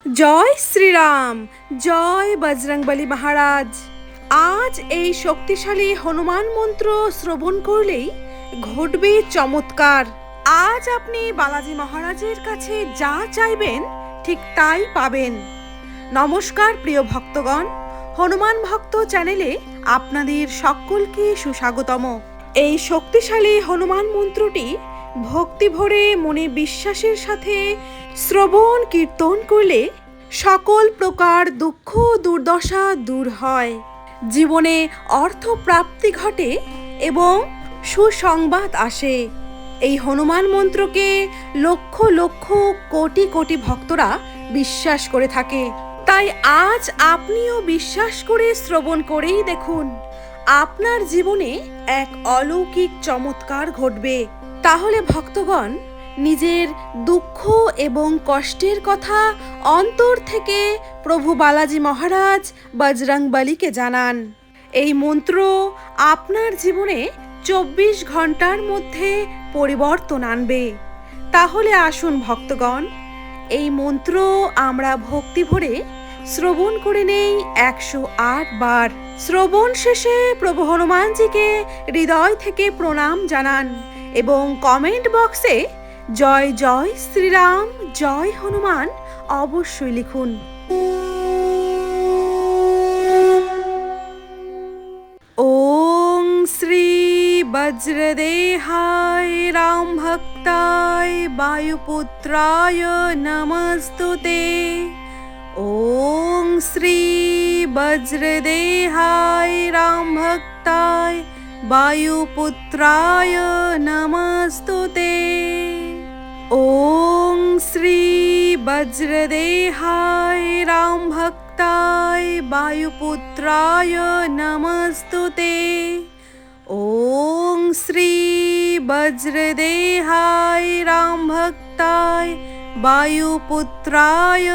জয় শ্রীরাম, জয় বজরংবলী মহারাজ। আজ এই শক্তিশালী হনুমান মন্ত্র শ্রবণ করলেই ঘটবে চমৎকার। আজ আপনি বালাজি মহারাজের কাছে যা চাইবেন ঠিক তাই পাবেন। নমস্কার প্রিয় ভক্তগণ, হনুমান ভক্ত চ্যানেলে আপনাদের সকলকে সুস্বাগতম। এই শক্তিশালী হনুমান মন্ত্রটি ভক্তি ভরে মনে বিশ্বাসের সাথে শ্রবণ কীর্তন করলে সকল প্রকার দুঃখ দুর্দশা দূর হয়, জীবনে অর্থ প্রাপ্তি ঘটে এবং সুসংবাদ আসে। এই হনুমান মন্ত্রকে লক্ষ লক্ষ কোটি কোটি ভক্তরা বিশ্বাস করে থাকে। তাই আজ আপনিও বিশ্বাস করে শ্রবণ করেই দেখুন, আপনার জীবনে এক অলৌকিক চমৎকার ঘটবে। তাহলে ভক্তগণ, নিজের দুঃখ এবং কষ্টের কথা অন্তর থেকে প্রভু বালাজি মহারাজ বজরংবলীকে জানান। এই মন্ত্র আপনার জীবনে 24 ঘন্টার মধ্যে পরিবর্তন আনবে। তাহলে আসুন ভক্তগণ, এই মন্ত্র আমরা ভক্তি ভরে শ্রবণ করে নেই 108 বার। শ্রবণ শেষে প্রভু হনুমানজিকে হৃদয় থেকে প্রণাম জানান এবং কমেন্ট বক্সে জয় জয় শ্রীরাম, জয় হনুমান অবশ্যই লিখুন। ওং শ্রী বজ্রদেহায় রাম ভক্তায় বায়ুপুত্রায় নমস্তুতে। ওং শ্রী বজ্রদেহায় রাম ভক্তায় বায়ুপুত্রায় নমস্তুতে। ওং শ্রী বজ্রদেহায় রাম ভক্তায় বায়ুপুত্রায় নমস্তুতে। ওং শ্রী বজ্রদেহায় রাম ভক্তায় বায়ুপুত্রায়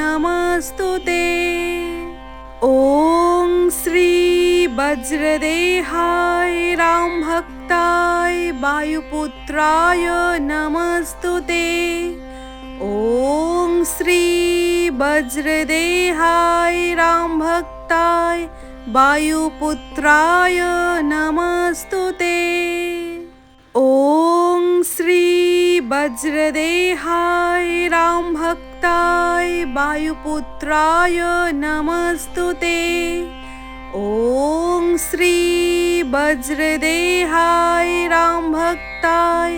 নমস্তুতে। ওং শ্রী বজ্রদেহায় রাম ভক্তায় বায়ুপুত্রায় নমস্তুতে। ওং শ্রী বজ্রদেহায় রাম ভক্তায় বায়ুপুত্রায় নমস্তুতে। ওং শ্রী বজ্রদেহায় রাম ভক্তায় বায়ুপুত্রায় নমস্তুতে। ওং শ্রী বজ্রদেহায় রাম ভক্তায়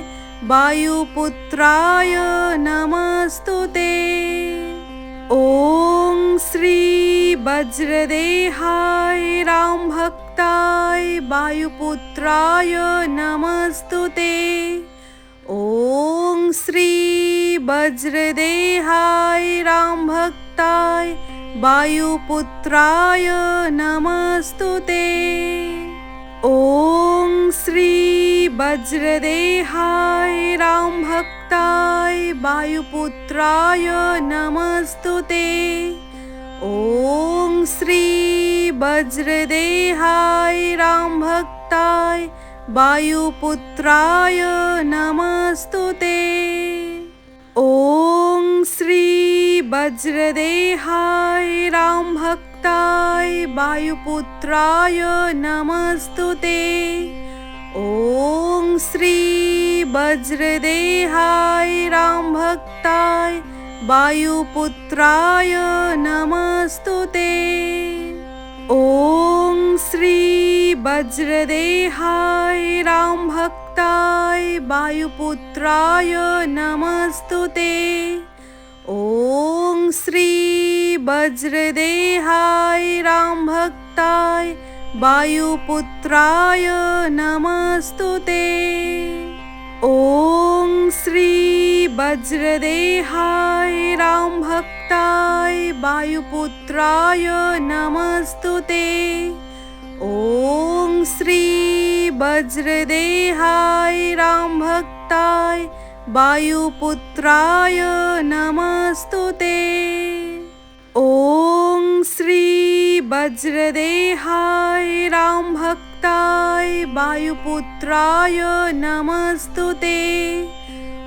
বায়ুপুত্রায় নমস্তুতে। ওং শ্রী বজ্রদেহায় রাম ভক্তায় বায়ুপুত্রায় নমস্তুতে। ওং শ্রী বজ্রদেহায় রাম ভক্তায় বায়ুপুত্রায় নমস্তুতে। ওং শ্রী বজ্রদেহায় রাম ভক্তায় বায়ুপুত্রায় নমস্তুতে। ওং শ্রী বজ্রদেহায় রাম ভক্তায় বায়ুপুত্রায় নমস্তুতে। ওং শ্রী বজ্রদেহায় রাম ভক্তায় বায়ুপুত্রায় নমস্তুতে। ওং শ্রী বজ্রদেহায় রাম ভক্তায় বায়ুপুত্রায় নমস্তুতে। ওং শ্রী বজ্রদেহায় রাম ভক্তায় বায়ুপুত্রায় নমস্তুতে। ওং শ্রী বজ্রদেহায় রাম ভক্তায় বায়ুপুত্রায় নমস্তুতে। ওং শ্রী বজ্রদেহায় রাম ভক্তায় বায়ুপুত্রায় নমস্তুতে। ওং শ্রী বজ্রদেহায় রাম ভক্তায় বায়ুপুত্রায় নমস্তুতে। ওং শ্রী বজ্রদেহায় রাম ভক্তায় বায়ুপুত্রায় নমস্তুতে।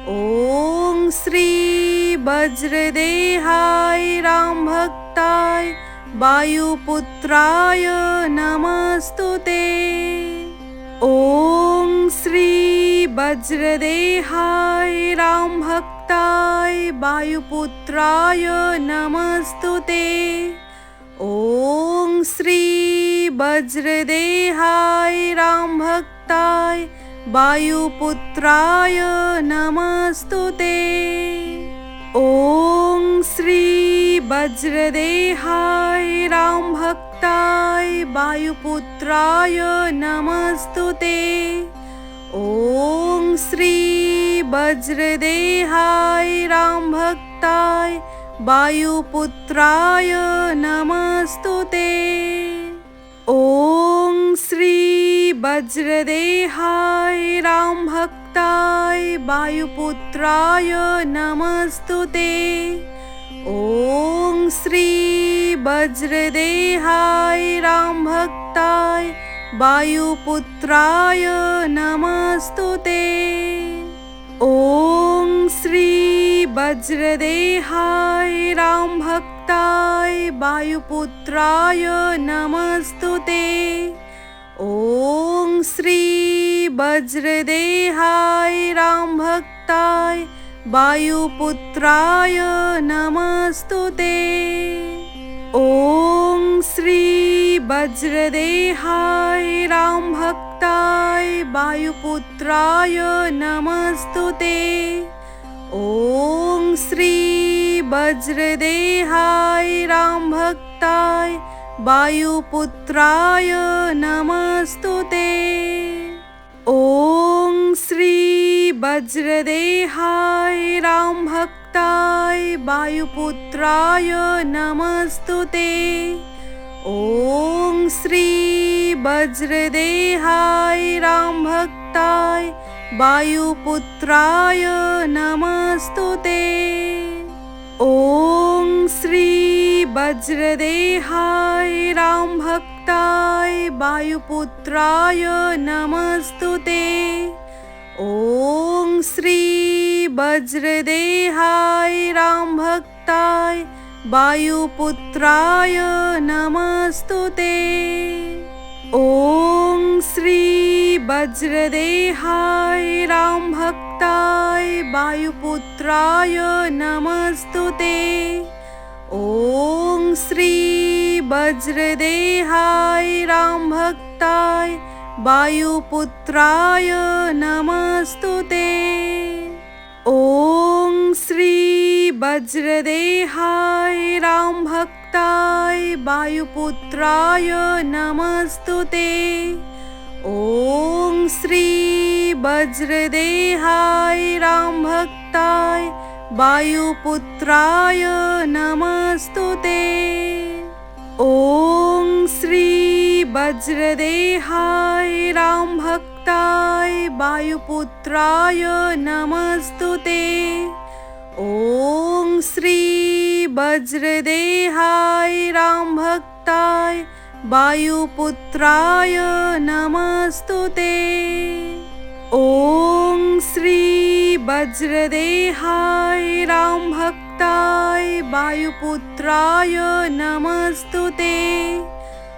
ওং श्री वज्रदेहाय रामभक्ताय वायुपुत्राय नमस्तुते। ॐ श्री वज्रदेहाय रामभक्ताय वायुपुत्राय नमस्तुते। ॐ श्री वज्रदेहाय रामभक्ताय वायुपुत्राय नमस्तुते। ॐ श्री वज्रदेहाय रामभक्ताय वायुपुत्राय नमस्तुते। ॐ श्री वज्रदेहाय रामभक्ताय वायुपुत्राय नमस्तुते। ॐ श्री वज्रदेहाय रामभक्ताय वायुपुत्राय नमस्तुते। ॐ श्री वज्रदेहाय रामभक्ताय वायुपुत्राय नमस्तुते। ॐ श्री वज्रदेहाय रामभक्ताय वायुपुत्राय नमस्तुते। ॐ श्री वज्रदेहाय रामभक्ताय वायुपुत्राय नमस्तुते। ॐ श्री वज्रदेहाय रामभक्ताय वायुपुत्राय नमस्तुते। ॐ श्री वज्रदेहाय रामभक्ताय वायुपुत्राय नमस्तुते। ॐ श्री वज्रदेहाय रामभक्ताय वायुपुत्राय नमस्तुते। ॐ श्री वज्रदेहाय रामभक्ताय वायुपुत्राय नमस्तुते। ॐ श्री वज्रदेहाय रामभक्ताय वायुपुत्राय नमस्तुते। ॐ श्री वज्रदेहाय रामभक्ताय वायुपुत्राय नमस्तुते। ॐ श्री वज्रदेहाय रामभक्ताय वायुपुत्राय नमस्तुते। ॐ श्री वज्रदेहाय रामभक्ताय वायुपुत्राय नमस्तुते। ॐ श्री वज्रदेहाय रामभक्ताय वायुपुत्राय नमस्तुते। ॐ श्री वज्रदेहाय रामभक्ताय वायुपुत्राय नमस्तुते। ॐ श्री वज्रदेहाय रामभक्ताय वायुपुत्राय नमस्तुते। ॐ श्री वज्रदेहाय रामभक्ताय वायुपुत्राय नमस्तुते। ॐ श्री वज्रदेहाय रामभक्ताय वायुपुत्राय नमस्तुते।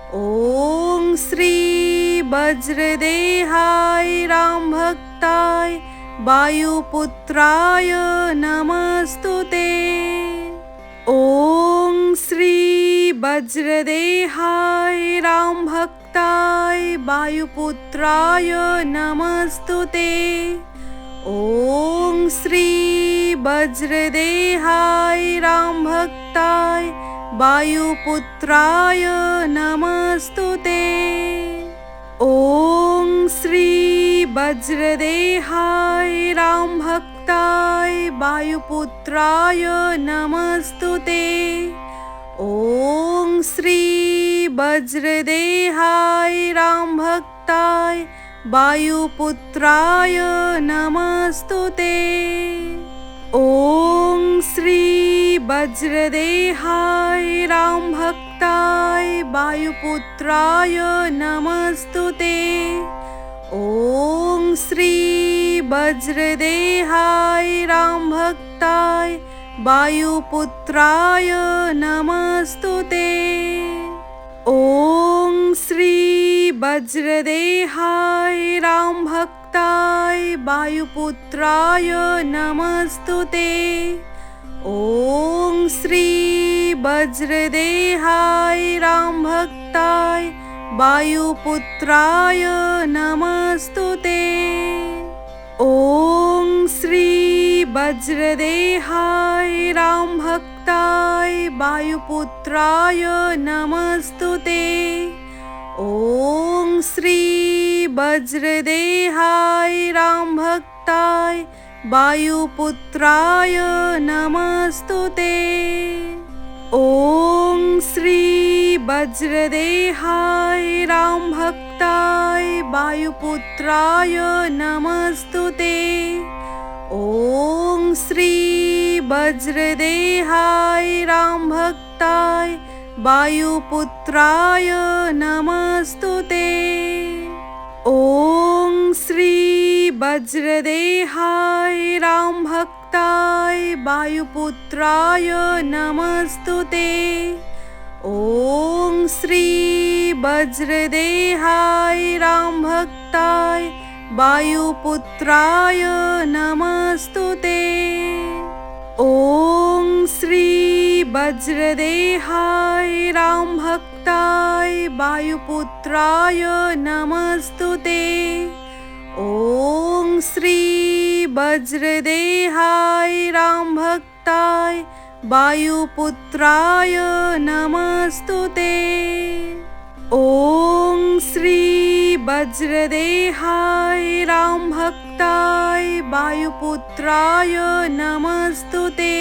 ॐ श्री वज्रदेहाय रामभक्ताय वायुपुत्राय नमस्तुते। ॐ श्री वज्रदेहाय रामभक्ताय वायुपुत्राय नमस्तुते। ॐ श्री वज्रदेहाय रामभक्ताय वायुपुत्राय नमस्तुते। ॐ श्री वज्रदेहाय रामभक्ताय वायुपुत्राय नमस्तुते। ॐ श्री वज्रदेहाय रामभक्ताय वायुपुत्राय नमस्तुते। ॐ श्री वज्रदेहाय रामभक्ताय वायुपुत्राय नमस्तुते। ॐ श्री वज्रदेहाय रामभक्ताय वायुपुत्राय नमस्तुते। ॐ श्री वज्रदेहाय रामभक्ताय वायुपुत्राय नमस्तुते। ॐ श्री वज्रदेहाय रामभक्ताय वायुपुत्राय नमस्तुते। ॐ श्री वज्रदेहाय रामभक्ताय वायुपुत्राय नमस्तुते। ॐ श्री वज्रदेहाय रामभक्ताय वायुपुत्राय नमस्तुते। ॐ श्री वज्रदेहाय रामभक्ताय वायुपुत्राय नमस्तुते। ॐ श्री वज्रदेहाय रामभक्ताय वायुपुत्राय नमस्तुते। ॐ श्री वज्रदेहाय रामभक्ताय वायुपुत्राय नमस्तुते। ॐ श्री वज्रदेहाय रामभक्ताय वायुपुत्राय नमस्तुते। ॐ श्री वज्रदेहाय रामभक्ताय वायुपुत्राय नमस्तुते। ॐ श्री वज्रदेहाय रामभक्ताय वायुपुत्राय नमस्तुते। ॐ श्री वज्रदेहाय रामभक्ताय वायुपुत्राय नमस्तुते।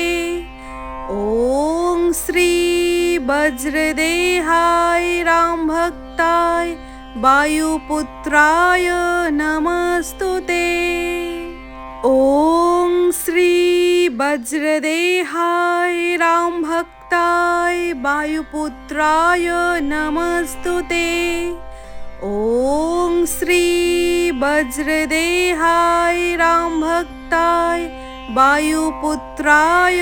ॐ श्री वज्रदेहाय रामभक्ताय वायुपुत्राय नमस्तुते। ॐ श्री वज्रदेहाय रामभक्ताय वायुपुत्राय नमस्तुते। ॐ श्री वज्रदेहाय रामभक्ताय वायुपुत्राय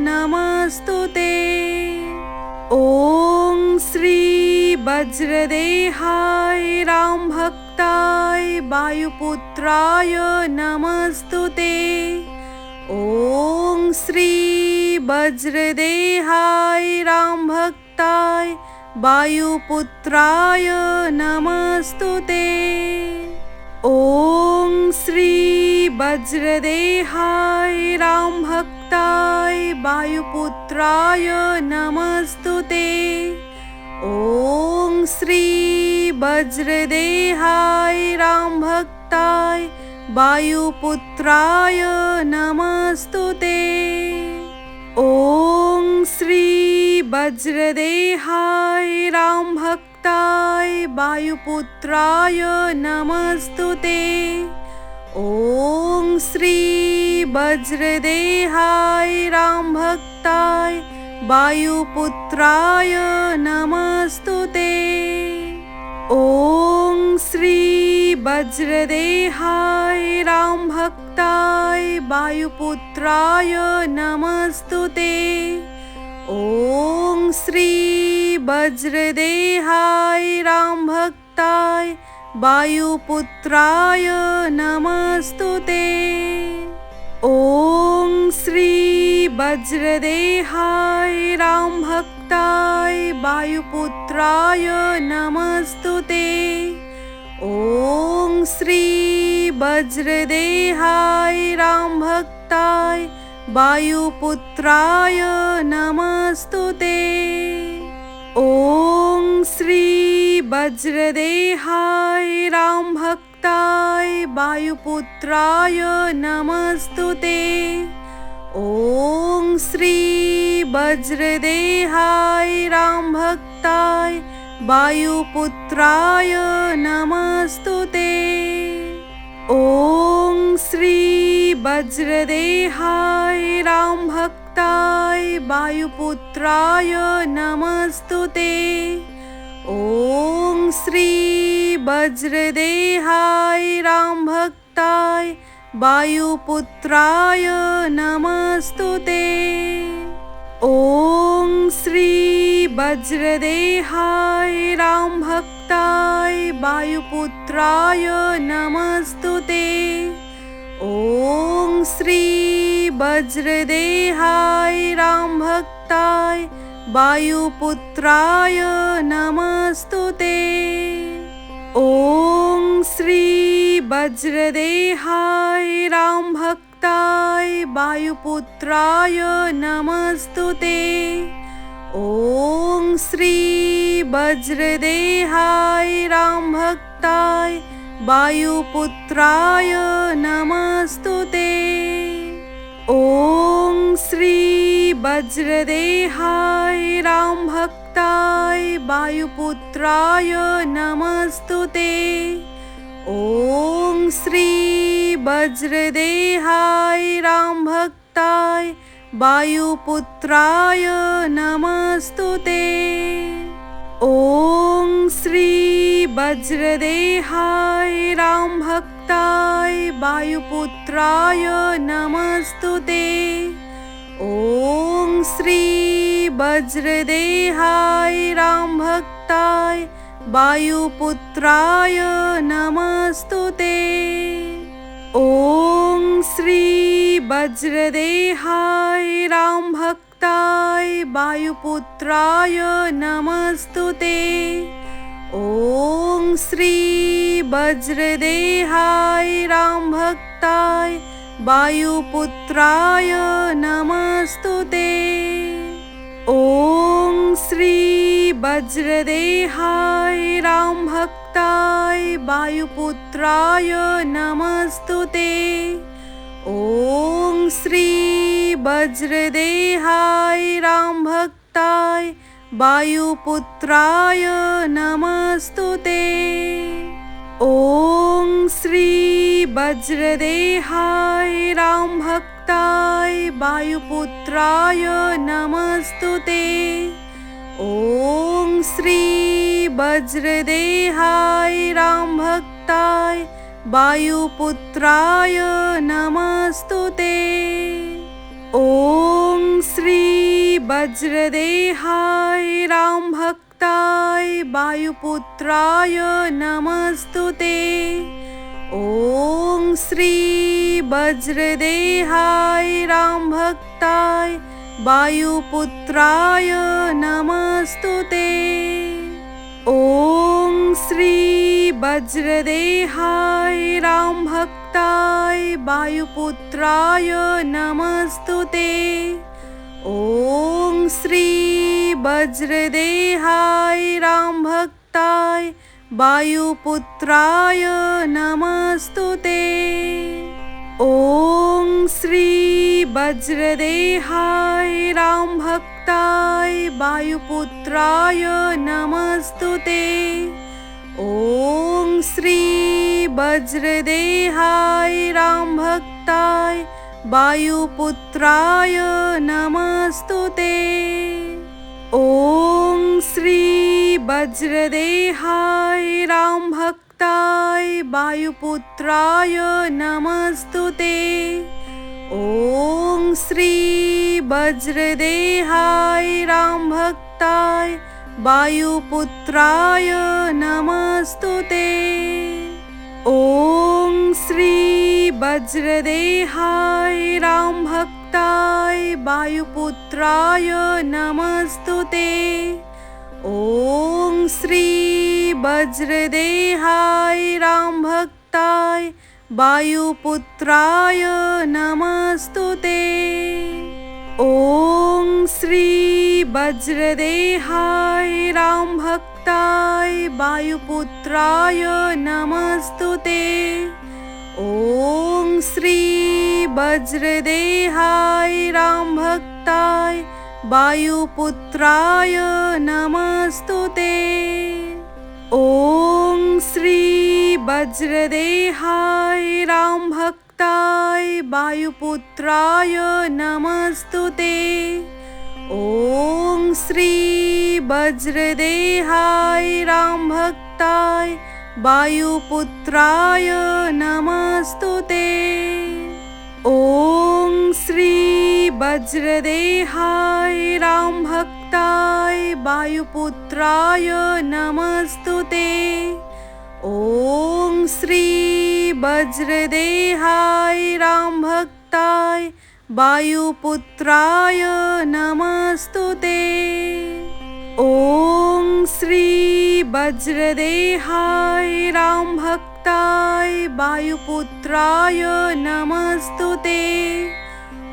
नमस्तुते। ॐ श्री वज्रदेहाय रामभक्ताय वायुपुत्राय नमस्तुते। ॐ श्री वज्रदेहाय रामभक्ताय वायुपुत्राय नमस्तुते। ॐ श्री वज्रदेहाय रामभक्ताय वायुपुत्राय नमस्तुते। ॐ श्री वज्रदेहाय रामभक्ताय वायुपुत्राय नमस्तुते। ॐ श्री वज्रदेहाय रामभक्ताय वायुपुत्राय नमस्तुते। ॐ श्री वज्रदेहाय रामभक्ताय वायुपुत्राय नमस्तुते। ॐ श्री वज्रदेहाय रामभक्ताय वायुपुत्राय नमस्तुते। ॐ श्री वज्रदेहाय रामभक्ताय वायुपुत्राय नमस्तुते। ॐ श्री वज्रदेहाय रामभक्ताय वायुपुत्राय नमस्तुते। ॐ श्री वज्रदेहाय रामभक्ताय वायुपुत्राय नमस्तुते। ॐ श्री वज्रदेहाय रामभक्ताय वायुपुत्राय नमस्तुते। ॐ श्री वज्रदेहाय रामभक्ताय वायुपुत्राय नमस्तुते। ॐ श्री वज्रदेहाय रामभक्ताय वायुपुत्राय नमस्तुते। ॐ श्री वज्रदेहाय रामभक्ताय वायुपुत्राय नमस्तुते। ॐ श्री वज्रदेहाय रामभक्ताय वायुपुत्राय नमस्तुते। ॐ श्री वज्रदेहाय रामभक्ताय वायुपुत्राय नमस्तुते। ॐ श्री वज्रदेहाय रामभक्ताय वायुपुत्राय नमस्तुते। ॐ श्री वज्रदेहाय रामभक्ताय वायुपुत्राय नमस्तुते। ॐ श्री वज्रदेहाय रामभक्ताय वायुपुत्राय नमस्तुते। ॐ श्री वज्रदेहाय रामभक्ताय वायुपुत्राय नमस्तुते। ॐ श्री वज्रदेहाय रामभक्ताय वायुपुत्राय नमस्तुते। ॐ श्री वज्रदेहाय रामभक्ताय वायुपुत्राय नमस्तुते। ॐ श्री वज्रदेहाय रामभक्ताय वायुपुत्राय नमस्तुते। ॐ श्री वज्रदेहाय रामभक्ताय वायुपुत्राय नमस्तुते। ॐ श्री वज्रदेहाय रामभक्ताय वायुपुत्राय नमस्तुते। ॐ श्री वज्रदेहाय रामभक्ताय वायुपुत्राय नमस्तुते। ॐ श्री वज्रदेहाय रामभक्ताय वायुपुत्राय नमस्तुते। ॐ श्री वज्रदेहाय रामभक्ताय वायुपुत्राय नमस्तुते। ॐ श्री वज्रदेहाय रामभक्ताय वायुपुत्राय नमस्तुते। ॐ श्री वज्रदेहाय रामभक्ताय वायुपुत्राय नमस्तुते। ॐ श्री वज्रदेहाय रामभक्ताय वायुपुत्राय नमस्तुते। ॐ श्री वज्रदेहाय रामभक्ताय वायुपुत्राय नमस्तुते। ॐ श्री वज्रदेहाय रामभक्ताय वायुपुत्राय नमस्तुते। ॐ श्री वज्रदेहाय रामभक्ताय वायुपुत्राय नमस्तुते। ॐ श्री वज्रदेहाय रामभक्ताय वायुपुत्राय नमस्तुते। ॐ श्री वज्रदेहाय रामभक्ताय वायुपुत्राय नमस्तुते। ॐ श्री वज्रदेहाय रामभक्ताय वायुपुत्राय नमस्तुते। ॐ श्री वज्रदेहाय रामभक्ताय वायुपुत्राय नमस्तुते। ॐ श्री वज्रदेहाय रामभक्ताय वायुपुत्राय नमस्तुते। ॐ श्री वज्रदेहाय रामभक्ताय वायुपुत्राय नमस्तुते। ॐ श्री वज्रदेहाय रामभक्ताय वायुपुत्राय नमस्तुते। ॐ श्री वज्रदेहाय रामभक्ताय वायुपुत्राय नमस्तुते। ॐ श्री वज्रदेहाय रामभक्ताय वायुपुत्राय नमस्तुते। ॐ श्री वज्रदेहाय रामभक्ताय वायुपुत्राय नमस्तुते। ॐ श्री वज्रदेहाय रामभक्ताय वायुपुत्राय नमस्तुते।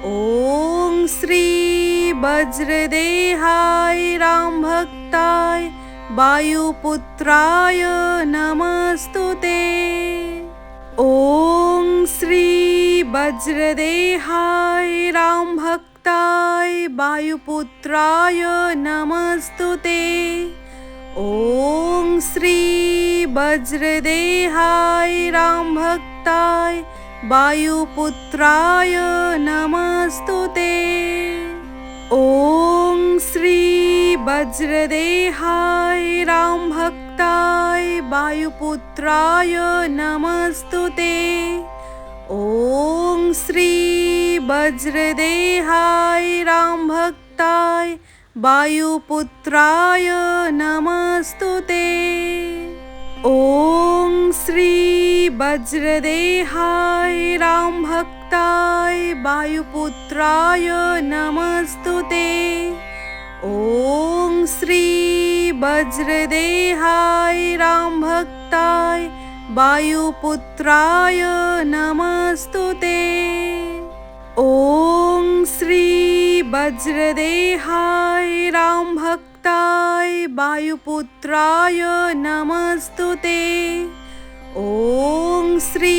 ॐ श्री वज्रदेहाय रामभक्ताय वायुपुत्राय नमस्तुते। ॐ श्री वज्रदेहाय रामभक्ताय वायुपुत्राय नमस्तुते। ॐ श्री वज्रदेहाय रामभक्ताय वायुपुत्राय नमस्तुते। ॐ श्री वज्रदेहाय रामभक्ताय वायुपुत्राय नमस्तुते। ॐ श्री वज्रदेहाय रामभक्ताय वायुपुत्राय नमस्तुते। ॐ श्री वज्रदेहाय रामभक्ताय वायुपुत्राय नमस्तुते। ॐ श्री वज्रदेहाय रामभक्ताय वायुपुत्राय नमस्तुते। ॐ श्री वज्रदेहाय रामभक्ताय वायुपुत्राय नमस्तुते। ॐ श्री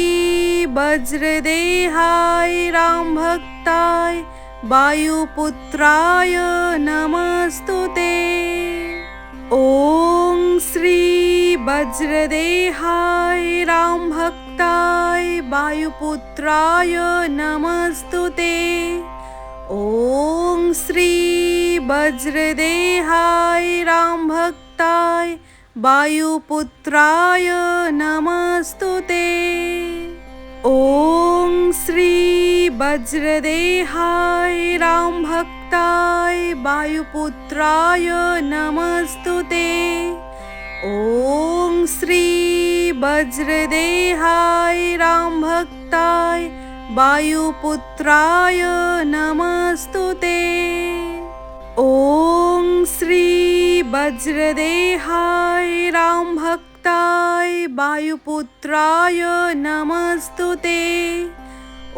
वज्रदेहाय रामभक्ताय वायुपुत्राय नमस्तुते। ॐ श्री वज्रदेहाय रामभक्ताय वायुपुत्राय नमस्तुते। ॐ श्री वज्रदेहाय रामभक्ताय वायुपुत्राय नमस्तुते। ॐ श्री वज्रदेहाय रामभक्ताय वायुपुत्राय नमस्तुते। ॐ श्री वज्रदेहाय रामभक्ताय वायुपुत्राय नमस्तुते। ॐ श्री वज्रदेहाय रामभक्ताय वायुपुत्राय नमस्तुते।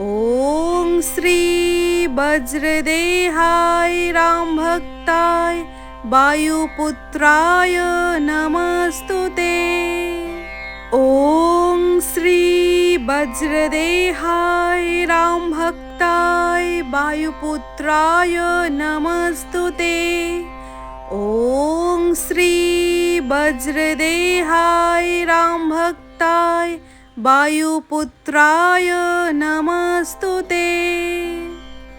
ॐ श्री वज्रदेहाय रामभक्ताय वायुपुत्राय नमस्तुते। ॐ श्री वज्रदेहाय रामभक्ताय वायुपुत्राय नमस्तुते। ॐ श्री वज्रदेहाय रामभक्ताय वायुपुत्राय नमस्तुते।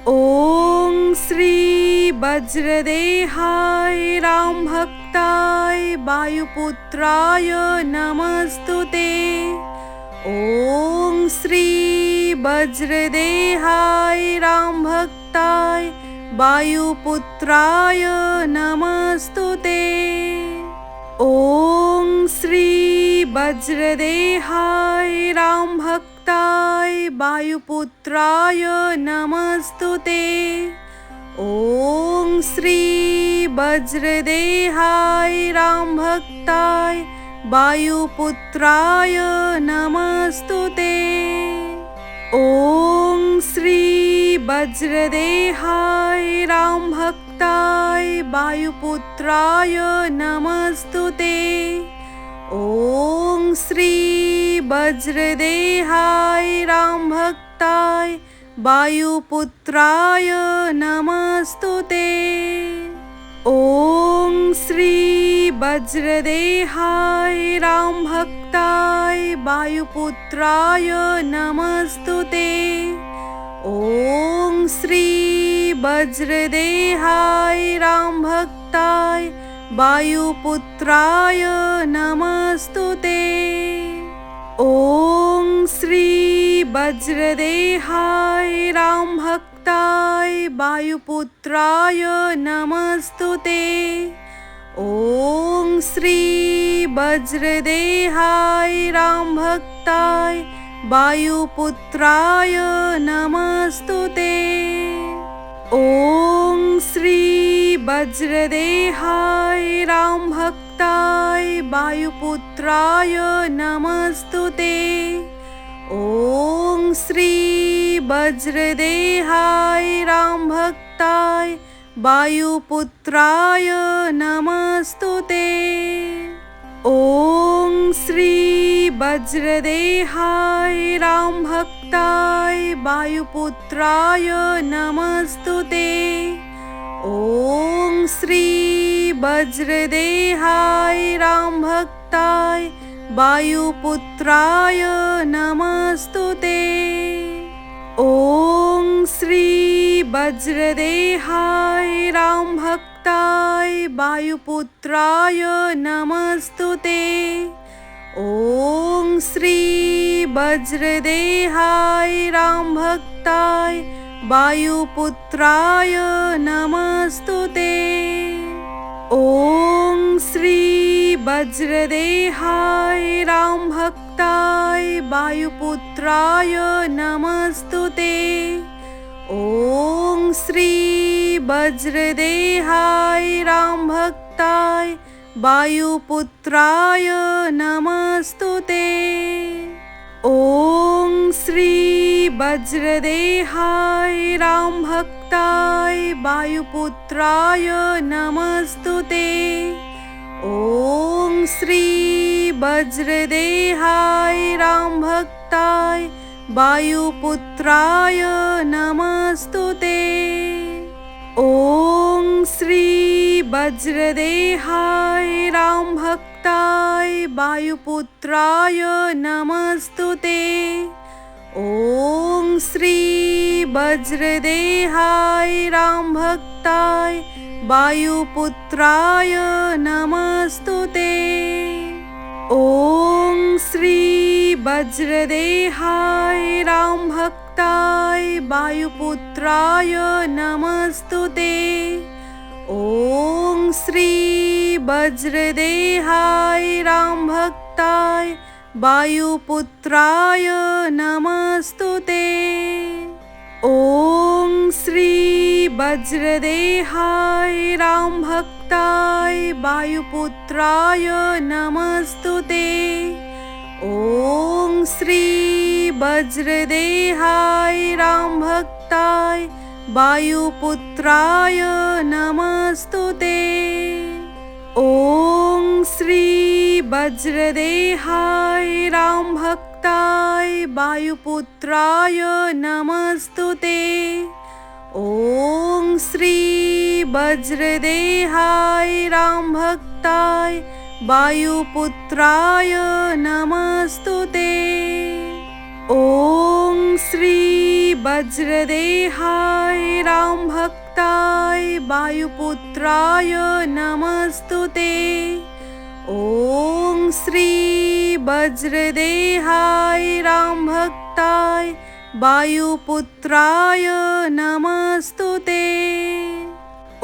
ॐ श्री वज्रदेहाय रामभक्ताय वायुपुत्राय नमस्तुते। ॐ श्री वज्रदेहाय रामभक्ताय वायुपुत्राय नमस्तुते। ॐ श्री वज्रदेहाय रामभक्ताय वायुपुत्राय नमस्तुते। ॐ श्री वज्रदेहाय रामभक्ताय वायुपुत्राय नमस्तुते। ॐ श्री वज्रदेहाय रामभक्ताय वायुपुत्राय नमस्तुते। ॐ श्री वज्रदेहाय रामभक्ताय वायुपुत्राय नमस्तुते। ॐ श्री वज्रदेहाय रामभक्ताय वायुपुत्राय नमस्तुते। ॐ श्री वज्रदेहाय रामभक्ताय वायुपुत्राय नमस्तुते। ॐ श्री वज्रदेहाय रामभक्ताय वायुपुत्राय नमस्तुते। ॐ श्री वज्रदेहाय रामभक्ताय वायुपुत्राय नमस्तुते। ॐ श्री वज्रदेहाय रामभक्ताय वायुपुत्राय नमस्तुते। ॐ श्री वज्रदेहाय रामभक्ताय वायुपुत्राय नमस्तुते। ॐ श्री वज्रदेहाय रामभक्ताय वायुपुत्राय नमस्तुते। ॐ श्री वज्रदेहाय रामभक्ताय वायुपुत्राय नमस्तुते। ॐ श्री वज्रदेहाय रामभक्ताय वायुपुत्राय नमस्तुते। ॐ श्री वज्रदेहाय रामभक्ताय वायुपुत्राय नमस्तुते। ॐ श्री वज्रदेहाय रामभक्ताय वायुपुत्राय नमस्तुते। ॐ श्री वज्रदेहाय रामभक्ताय वायुपुत्राय नमस्तुते। ॐ श्री वज्रदेहाय रामभक्ताय वायुपुत्राय नमस्तुते। ॐ श्री वज्रदेहाय रामभक्ताय वायुपुत्राय नमस्तुते। ॐ श्री वज्रदेहाय रामभक्ताय वायुपुत्राय नमस्तुते। ॐ श्री वज्रदेहाय रामभक्ताय वायुपुत्राय नमस्तुते। ॐ श्री वज्रदेहाय रामभक्ताय वायुपुत्राय नमस्तुते। ॐ श्री वज्रदेहाय रामभक्ताय वायुपुत्राय नमस्तुते। ॐ श्री वज्रदेहाय रामभक्ताय वायुपुत्राय नमस्तुते। ॐ श्री वज्रदेहाय रामभक्ताय वायुपुत्राय नमस्तुते। ॐ श्री वज्रदेहाय रामभक्ताय वायुपुत्राय नमस्तुते। ॐ श्री वज्रदेहाय रामभक्ताय वायुपुत्राय नमस्तुते। ॐ श्री वज्रदेहाय रामभक्ताय वायुपुत्राय नमस्तुते। ॐ श्री वज्रदेहाय रामभक्ताय वायुपुत्राय नमस्तुते।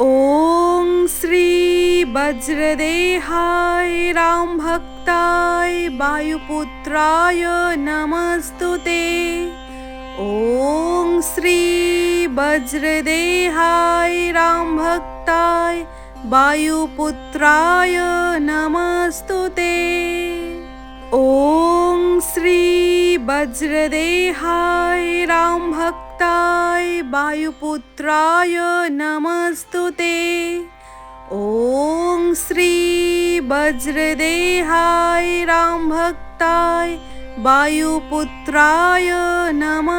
ॐ श्री वज्रदेहाय रामभक्ताय वायुपुत्राय नमस्तुते। ॐ श्री वज्रदेहाय रामभक्ताय वायुपुत्राय नमस्तुते। ॐ श्री वज्रदेहाय रामभक्ताय वायुपुत्राय नमस्तुते। ॐ श्री वज्रदेहाय रामभक्ताय वायुपुत्राय नमः।